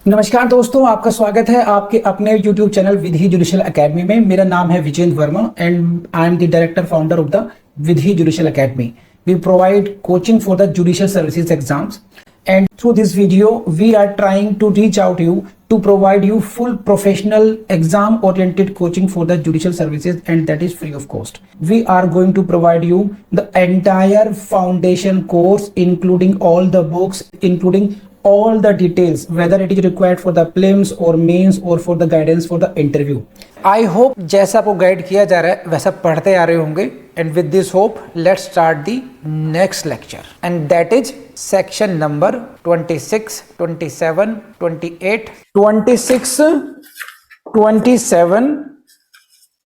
नमस्कार दोस्तों, आपका स्वागत है आपके अपने YouTube channel Vidhi judicial academy में। मेरा नाम है Vijendra Verma and I am the director founder of the Vidhi judicial academy. We provide coaching for the judicial services exams, and through this video we are trying to reach out to you to provide you full professional exam oriented coaching for the judicial services, and that is free of cost. We are going to provide you the entire foundation course including all the books, including all the details, whether it is required for the prelims or mains or for the guidance for the interview. I hope जैसा आपको guide किया जा रहा है वैसा पढ़ते आ रहे होंगे, and with this hope let's start the next lecture, and that is section number 26, 27, 28, 26, 27,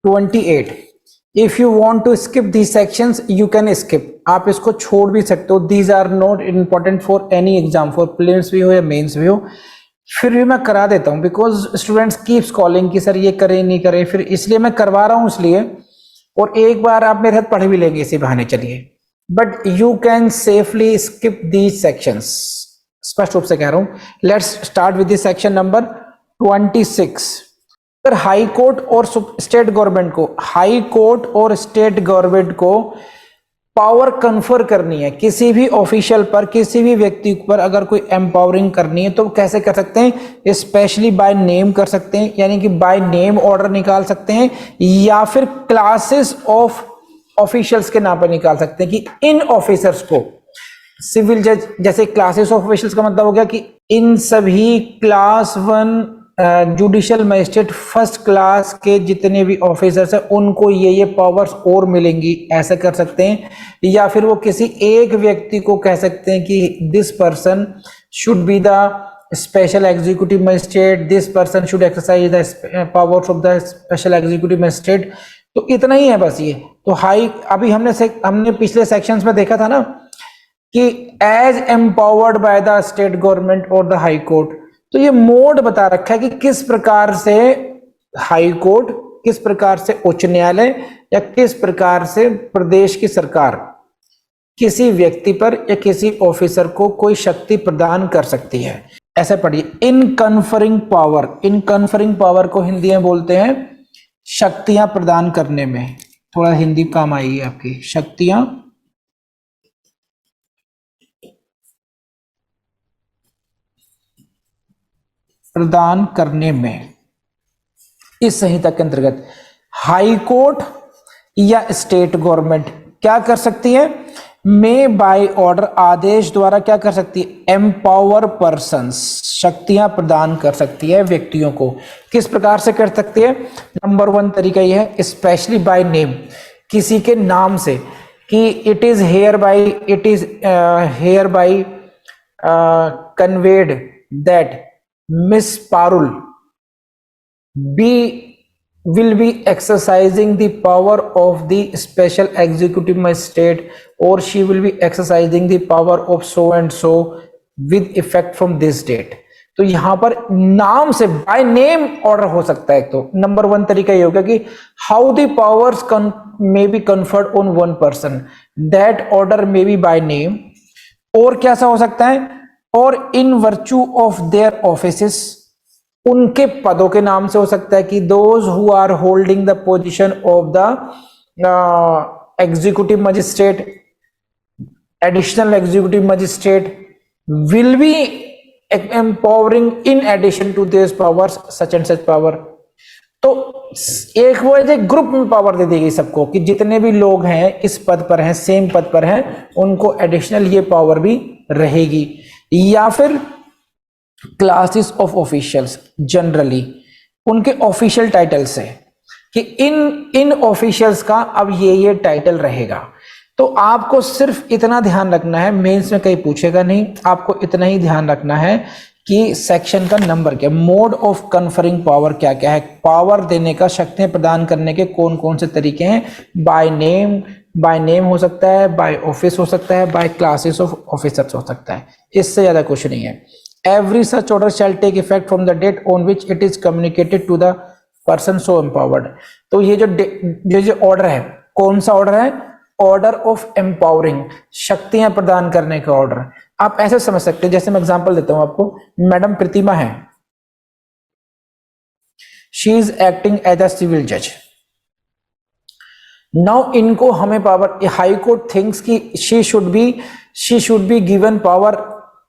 28. If you want to skip these sections you can skip, आप इसको छोड़ भी सकते हो. These are not important for any exam, for prelims भी हो या mains भी हो. फिर भी मैं करा देता हूँ because students keeps calling कि सर ये करें नहीं करें, फिर इसलिए मैं करवा रहा हूँ इसलिए, और एक बार आप मेरे साथ पढ़ भी लेंगे इसी बहाने. चलिए, but you can safely skip these sections, स्पष्ट रूप से कह रहा हूँ. Let's start with the section number 26. High court और स्टेट गवर्नमेंट को, हाई कोर्ट और स्टेट गवर्नमेंट को पावर कन्फर करनी है किसी भी ऑफिशियल पर, किसी भी व्यक्ति पर अगर कोई एम्पावरिंग करनी है तो कैसे कर सकते हैं? स्पेशली बाय नेम कर सकते हैं, यानी कि बाय नेम ऑर्डर निकाल सकते हैं, या फिर क्लासेस ऑफ ऑफिशियल्स के नाम पर निकाल सकते हैं कि इन ऑफिसर्स को, सिविल जज जैसे क्लासेस ऑफ ऑफिशियल्स का मतलब हो गया कि इन सभी class 1 judicial magistrate first class के जितने भी ऑफिसर्स हैं उनको ये पावर्स और मिलेंगी, ऐसा कर सकते हैं. या फिर वो किसी एक व्यक्ति को कह सकते हैं कि this person should be the special executive magistrate, this person should exercise the powers of the special executive magistrate. तो इतना ही है बस ये. तो हाई, अभी हमने पिछले सेक्शंस में देखा था ना कि as empowered by the state government और द हाई कोर्ट. तो ये मोड बता रखा है कि किस प्रकार से हाई कोर्ट, किस प्रकार से उच्च न्यायालय, या किस प्रकार से प्रदेश की सरकार किसी व्यक्ति पर या किसी ऑफिसर को कोई शक्ति प्रदान कर सकती है. ऐसे पढ़िए, इन कन्फरिंग पावर. इन कन्फरिंग पावर को हिंदी में बोलते हैं शक्तियां प्रदान करने में. थोड़ा हिंदी काम आएगी आपकी. शक्तियां प्रदान करने में. इस संहिता के अंतर्गत हाई कोर्ट या स्टेट गवर्नमेंट क्या कर सकती है? मे बाय ऑर्डर, आदेश द्वारा क्या कर सकती है? एम्पावर पर्सन्स, शक्तियां प्रदान कर सकती है व्यक्तियों को. किस प्रकार से कर सकती है? नंबर 1 तरीका यह है स्पेशली बाय नेम, किसी के नाम से, कि it is hereby conveyed that Miss Parul will be exercising the power of the special executive magistrate, or she will be exercising the power of so and so with effect from this date. तो यहां पर नाम से by name order हो सकता है. तो number 1 तरीका ये होगा कि how the powers may be conferred on one person, that order may be by name. और कैसा हो सकता है? और in virtue of their offices, उनके पदों के नाम से हो सकता है कि those who are holding the position of the executive magistrate, additional executive magistrate will be empowering in addition to this powers such and such power. तो एक वो है ग्रुप में पावर दे देगी सबको कि जितने भी लोग हैं इस पद पर हैं, सेम पद पर हैं, उनको एडिशनल ये पावर भी रहेगी. या फिर क्लासेस ऑफ ऑफिशियल्स, जनरली उनके ऑफिशियल टाइटल से कि इन ऑफिशियल्स का अब ये टाइटल रहेगा. तो आपको सिर्फ इतना ध्यान रखना है, मेंस में कहीं पूछेगा नहीं, आपको इतना ही ध्यान रखना है कि सेक्शन का नंबर क्या, मोड ऑफ कन्फरिंग पावर क्या क्या है, पावर देने का, शक्तियां प्रदान करने के कौन कौन से तरीके हैं. बाय नेम हो सकता है, बाय ऑफिस हो सकता है, बाय क्लासेस ऑफ ऑफिसर्स हो सकता है. इससे ज्यादा कुछ नहीं है. Every such order shall take effect from the date on which it is communicated to the person so empowered. तो ये जो ऑर्डर है, कौन सा ऑर्डर है? ऑर्डर ऑफ एम्पावरिंग, शक्तियां प्रदान करने का ऑर्डर. आप ऐसे समझ सकते हैं, जैसे मैं एग्जांपल देता हूं आपको. मैडम प्रतिमा है, she is acting as a civil जज। नाउ इनको हमें पावर, हाई कोर्ट थिंक्स कि she should be given power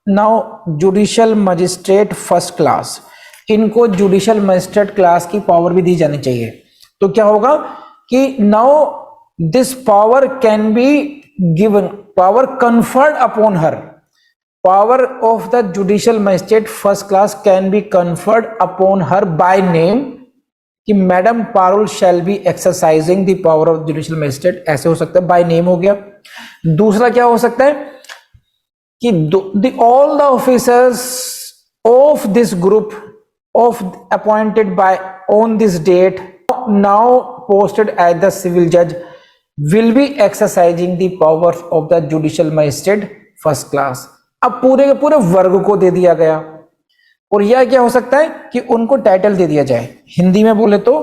now judicial magistrate first class, इनको जुडिशियल मजिस्ट्रेट क्लास की पावर भी दी जानी चाहिए। तो क्या होगा कि now this power can be given, power conferred upon her, power of the judicial magistrate first class can be conferred upon her by name, कि madam Parul shall be exercising the power of judicial magistrate, ऐसे हो सकता है, by name हो गया। दूसरा क्या हो सकता है कि all the officers of this group of appointed by on this date now posted as the civil जज will be exercising the powers of the judicial magistrate first class. अब पूरे के पूरे वर्ग को दे दिया गया। और यह क्या हो सकता है कि उनको टाइटल दे दिया जाए, हिंदी में बोले तो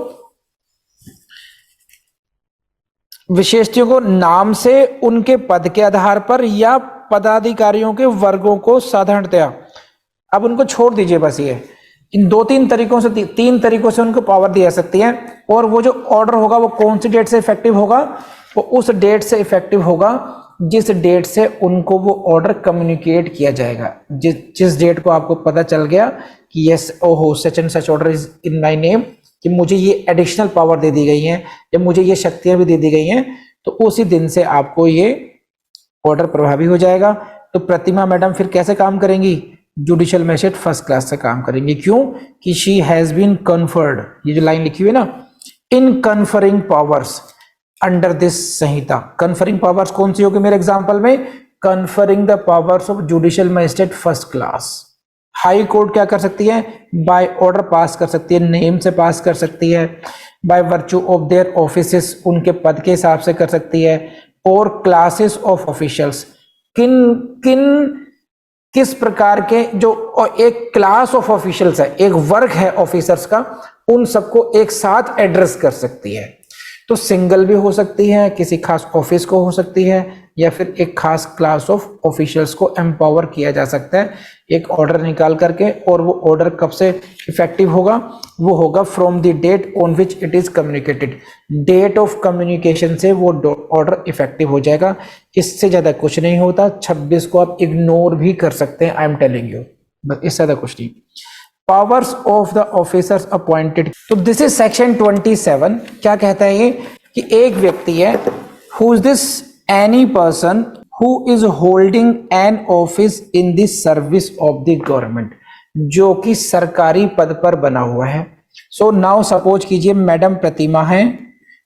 विशेषणों को नाम से, उनके पद के आधार पर, या पदाधिकारियों के वर्गों को साधारणतया। अब उनको छोड़ दीजिए बस, ये इन तीन तरीकों से उनको पावर दी जा सकती है। और वो जो ऑर्डर होगा वो कौन सी डेट से इफेक्टिव होगा, वो उस डेट से इफेक्टिव होगा जिस डेट से उनको वो ऑर्डर कम्युनिकेट किया जाएगा। जिस डेट को आपको पता चल गया कि यस ओहो सच and such order is in my name, कि मुझे ये एडिशनल पावर दे दी गई हैं या मुझे ये शक्तियां भी दे दी गई हैं, तो उसी दिन से आपको ये ऑर्डर प्रभावी हो जाएगा। तो प्रतिमा मैडम फिर कैसे काम करेंगी, जुडिशियल मजिस्ट्रेट फर्स्ट क्लास से काम करेंगी। क्यों कि शी हैज बीन कन्फर्ड, ये जो लाइन लिखी हुई है ना, in conferring powers under this Sanhita. Conferring powers कौन सी होगी मेरे एग्जांपल में, conferring the powers of judicial magistrate first class. High court क्या कर सकती है, बाय ऑर्डर पास कर सकती है, नेम से पास कर सकती है, by virtue of their offices, उनके पद के हिसाब से कर सकती है, और क्लासेस ऑफ ऑफिशियल्स, किस प्रकार के जो एक क्लास ऑफ ऑफिशियल्स है, एक वर्ग है ऑफिसर्स का, उन सबको एक साथ एड्रेस कर सकती है। तो सिंगल भी हो सकती है, किसी खास ऑफिस को हो सकती है, या फिर एक खास क्लास ऑफ ऑफिशियल्स को एम्पावर किया जा सकता है एक ऑर्डर निकाल करके। और वो ऑर्डर कब से इफेक्टिव होगा, वो होगा from the date on which it is communicated, date of communication से वो ऑर्डर इफेक्टिव हो जाएगा। इससे ज्यादा कुछ नहीं होता। 26 को आप इग्नोर भी कर सकते हैं, आई एम टेलिंग यू, बस इससे ज्यादा कुछ नहीं। Powers of the officers appointed, तो दिस इज सेक्शन 27। क्या कहता है ये कि एक व्यक्ति है, who is this, any person who is holding an office in the service of the government, जो कि सरकारी पद पर बना हुआ है। सो नाउ सपोज कीजिए मैडम प्रतिमा है,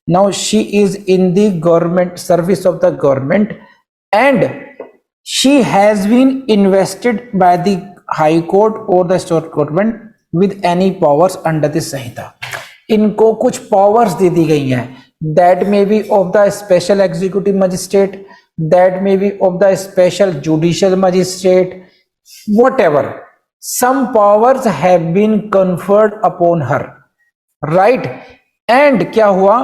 now she is in the government service of the government and she has been invested by the high court और the state government with any powers under this Sanhita. इनको कुछ powers दे दी गई हैं, that may be of the special executive magistrate, that may be of the special judicial magistrate, whatever, some powers have been conferred upon her, right? And क्या हुआ,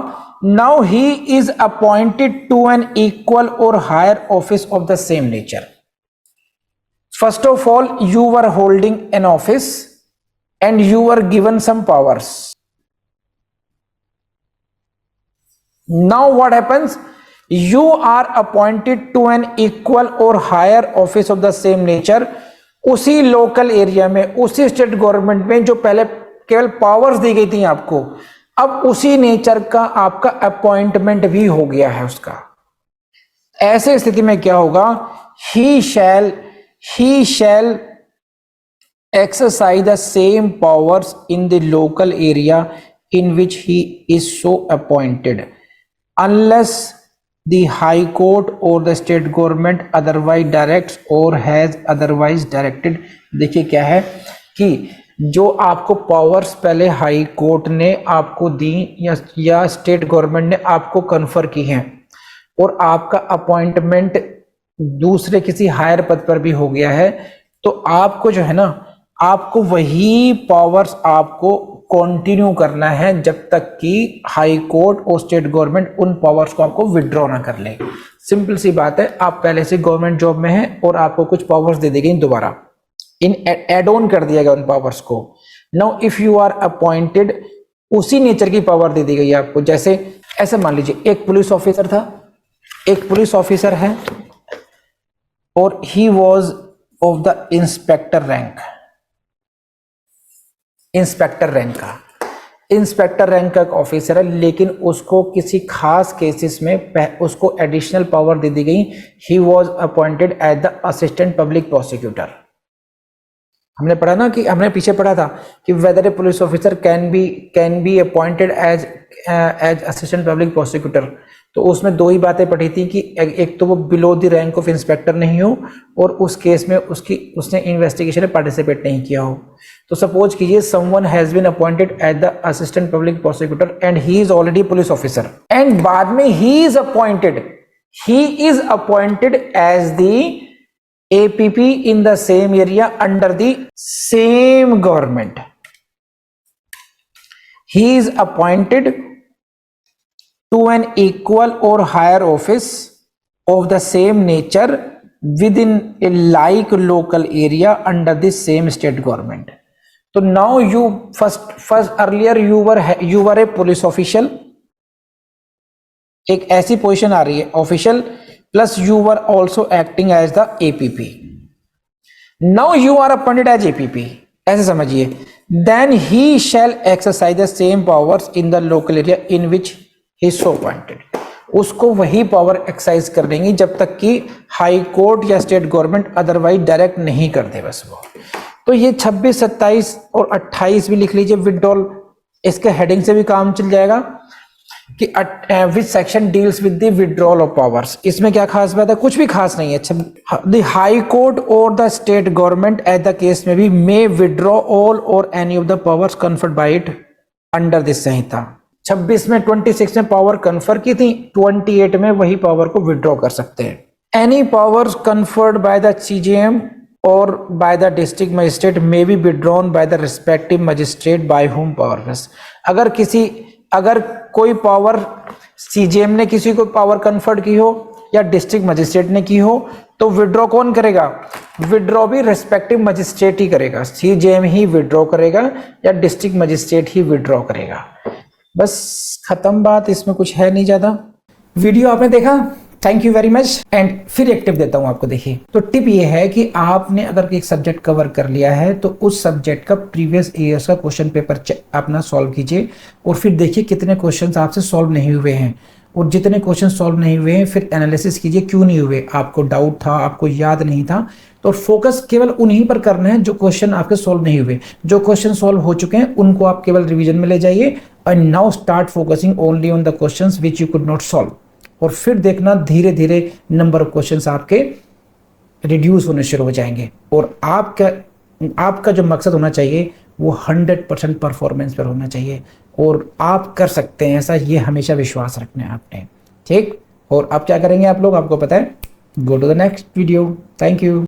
now he is appointed to an equal or higher office of the same nature. First of all, you were holding an office and you were given some powers. Now what happens? You are appointed to an equal or higher office of the same nature. उसी local area में, उसी state government में जो पहले केवल powers दी गई थी आपको, अब उसी नेचर का आपका अपॉइंटमेंट भी हो गया है उसका। ऐसे स्थिति में क्या होगा, he shall exercise the same powers in the local area in which he is so appointed unless the high court or the state government otherwise directs or has otherwise directed। देखिए क्या है कि जो आपको पावर्स पहले high court ने आपको दी या स्टेट गवर्नमेंट ने आपको कन्फर की हैं और आपका अपॉइंटमेंट दूसरे किसी हायर पद पर भी हो गया है, तो आपको जो है ना, आपको वही पावर्स आपको कंटिन्यू करना है जब तक कि हाई कोर्ट और स्टेट गवर्नमेंट उन पावर्स को आपको विड्रॉ ना कर ले। सिंपल सी बात है, आप पहले से गवर्नमेंट जॉब में हैं और आपको कुछ पावर्स दे दी गई दोबारा, एड ऑन कर दिया गया उन पावर्स को। Now if you are appointed, उसी नेचर की पावर दे दी गई है आपको। जैसे ऐसे मान लीजिए एक पुलिस ऑफिसर था, एक पुलिस ऑफिसर है और he was of the inspector rank, inspector rank का, इंस्पेक्टर रैंक का एक ऑफिसर है, लेकिन उसको किसी खास केसेस में उसको एडिशनल पावर दे दी गई। He was appointed as the assistant public prosecutor. हमने पढ़ा ना कि हमने पीछे पढ़ा था कि whether a police officer can be appointed as assistant public prosecutor. तो उसमें दो ही बातें पढ़ी थी कि एक तो वो below the rank of inspector नहीं हो और उस केस में उसने इन्वेस्टिगेशन में पार्टिसिपेट नहीं किया हो। तो सपोज कीजिए someone has been appointed as the assistant public prosecutor and he is already police officer, and बाद में he is appointed as the APP in the same area under the same government. He is appointed to an equal or higher office of the same nature within a like local area under the same state government. So now you first earlier you were a police official, एक ऐसी position आ रही है official, plus you were also acting as the APP. Now you are appointed as APP, ऐसे समझिए. Then he shall exercise the same powers in the local area in which he so appointed. उसको वही power exercise कर देंगी जब तक कि high court या स्टेट गवर्नमेंट अदरवाइज डायरेक्ट नहीं कर दे बस वो. तो ये 26, 27 और 28 भी लिख लीजिए विड्रॉल. इसके हेडिंग से भी काम चल जाएगा कि which section deals with the withdrawal of powers. इसमें क्या खास बात है? कुछ भी खास नहीं है. द हाई कोर्ट और the state government at the case में भी मे विड्रॉ ऑल और any of the powers conferred by it under this Sanhita. 26 में 26 में पावर कन्फर की थी, 28 में वही पावर को विड्रॉ कर सकते हैं. Any powers conferred by the CJM or by the district magistrate may be withdrawn by the respective magistrate by whom power was. अगर कोई पावर CJM ने किसी को पावर कन्फर्ड की हो या डिस्ट्रिक्ट मजिस्ट्रेट ने की हो तो विड्रॉ कौन करेगा? विड्रॉ भी रिस्पेक्टिव मजिस्ट्रेट ही करेगा. CJM ही विड्रॉ करेगा या डिस्ट्रिक्ट मजिस्ट्रेट ही विड्रॉ करेगा. बस खत्म बात, इसमें कुछ है नहीं ज्यादा. वीडियो आपने देखा, thank you very much. And फिर एक टिप देता हूं आपको. देखिए, तो टिप ये है कि आपने अगर एक सब्जेक्ट कवर कर लिया है तो उस सब्जेक्ट का प्रीवियस ईयर्स का क्वेश्चन पेपर अपना सॉल्व कीजिए और फिर देखिए कितने क्वेश्चंस आपसे सॉल्व नहीं हुए हैं. और जितने क्वेश्चन सॉल्व नहीं हुए हैं फिर एनालिसिस कीजिए क्यों नहीं हुए. आपको डाउट था, आपको याद नहीं था, तो फोकस केवल उन्हीं पर करना है जो क्वेश्चन आपके सॉल्व नहीं हुए. जो क्वेश्चन सॉल्व हो चुके हैं उनको आप केवल रिवीजन में ले जाइए. And now start focusing only on the questions which you could not solve. और फिर देखना धीरे धीरे नंबर ऑफ क्वेश्चंस आपके रिड्यूस होने शुरू हो जाएंगे. और आपका जो मकसद होना चाहिए वो 100% परफॉर्मेंस पर होना चाहिए. और आप कर सकते हैं ऐसा, ये हमेशा विश्वास रखना है आपने. ठीक. और अब क्या करेंगे आप लोग, आपको पता है. Go to the next video. Thank you.